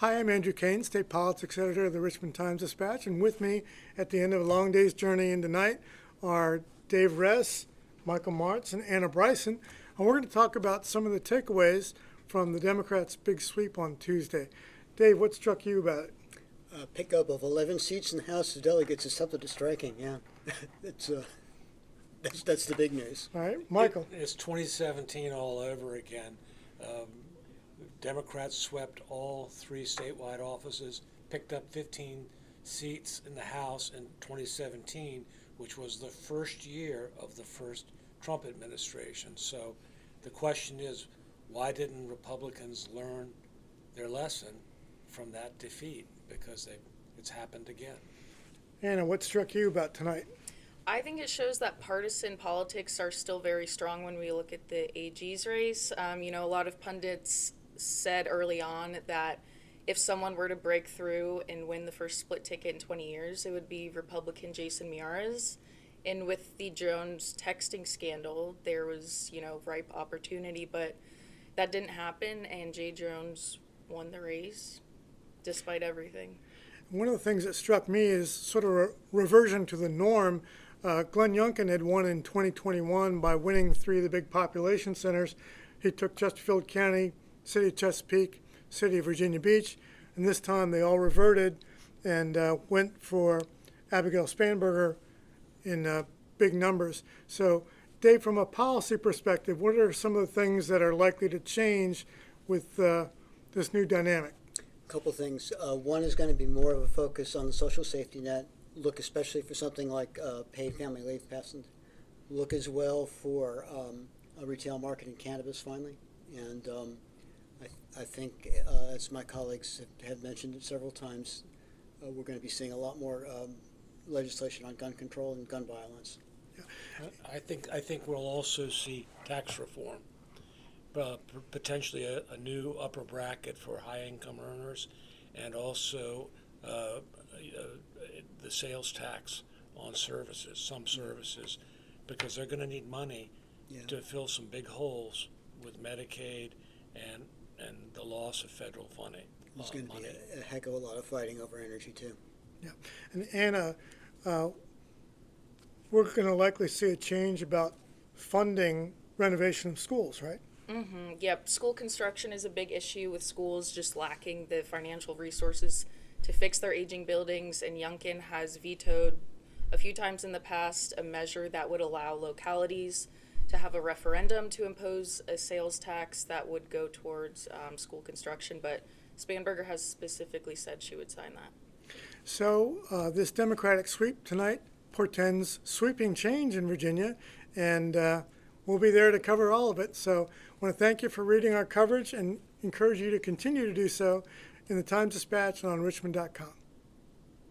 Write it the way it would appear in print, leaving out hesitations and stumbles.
Hi, I'm Andrew Kane, State Politics Editor of the Richmond Times-Dispatch, and with me at the end of a long day's journey into night are Dave Ress, Michael Martz, and Anna Bryson, and we're going to talk about some of the takeaways from the Democrats' big sweep on Tuesday. Dave, what struck you about it? Pickup of 11 seats in the House of Delegates is something striking, yeah. it's, that's the big news. All right, Michael. It's 2017 all over again. Democrats swept all three statewide offices, picked up 15 seats in the House in 2017, which was the first year of the first Trump administration. So the question is, why didn't Republicans learn their lesson from that defeat? Because it's happened again. Anna, what struck you about tonight? I think it shows that partisan politics are still very strong when we look at the AG's race. A lot of pundits said early on that if someone were to break through and win the first split ticket in 20 years, it would be Republican Jason Miyares. And with the Jones texting scandal, there was, ripe opportunity, but that didn't happen, and Jay Jones won the race despite everything. One of the things that struck me is sort of a reversion to the norm. Glenn Youngkin had won in 2021 by winning three of the big population centers. He took Chesterfield County, City of Chesapeake, City of Virginia Beach, and this time they all reverted and went for Abigail Spanberger in big numbers. So, Dave, from a policy perspective, what are some of the things that are likely to change with this new dynamic? A couple things. One is going to be more of a focus on the social safety net. Look especially for something like paid family leave passing. Look as well for a retail market in cannabis finally. And I think, as my colleagues have mentioned it several times, we're going to be seeing a lot more legislation on gun control and gun violence. I think we'll also see tax reform, potentially a new upper bracket for high-income earners, and also the sales tax on services, some services, because they're going to need money to fill some big holes with Medicaid and the loss of federal funding. There's going to be a heck of a lot of fighting over energy, too. Yeah, and Anna, we're going to likely see a change about funding renovation of schools, right? Mm-hmm. Yep, school construction is a big issue with schools just lacking the financial resources to fix their aging buildings, and Youngkin has vetoed a few times in the past a measure that would allow localities to have a referendum to impose a sales tax that would go towards school construction, but Spanberger has specifically said she would sign that. So this Democratic sweep tonight portends sweeping change in Virginia, and we'll be there to cover all of it. So I want to thank you for reading our coverage and encourage you to continue to do so in the Times-Dispatch and on richmond.com.